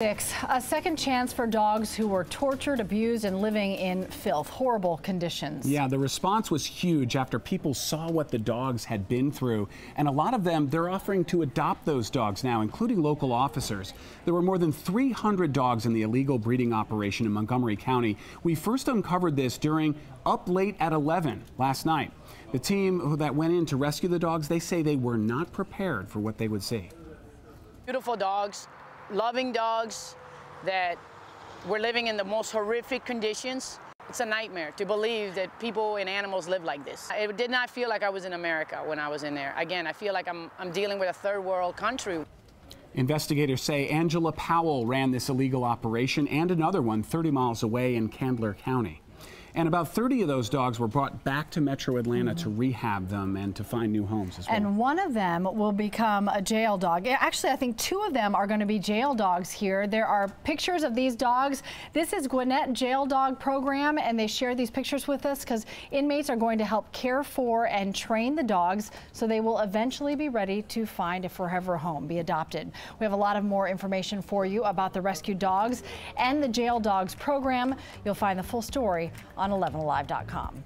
A second chance for dogs who were tortured, abused, and living in filth. Horrible conditions. Yeah, the response was huge after people saw what the dogs had been through. And a lot of them, they're offering to adopt those dogs now, including local officers. There were more than 300 dogs in the illegal breeding operation in Montgomery County. We first uncovered this during Up Late at 11 last night. The team that went in to rescue the dogs, they say they were not prepared for what they would see. Beautiful dogs. Loving dogs that were living in the most horrific conditions. It's a nightmare to believe that people and animals live like this. It did not feel like I was in America when I was in there. Again, I feel like I'm dealing with a third world country. Investigators say Angela Powell ran this illegal operation and another one 30 miles away in Candler County. And about 30 of those dogs were brought back to Metro Atlanta to rehab them and to find new homes as well. And one of them will become a jail dog. Actually, I think two of them are going to be jail dogs here. There are pictures of these dogs. This is Gwinnett Jail Dog Program, and they share these pictures with us because inmates are going to help care for and train the dogs so they will eventually be ready to find a forever home, be adopted. We have a lot of more information for you about the rescued dogs and the Jail Dogs program. You'll find the full story on 11alive.com.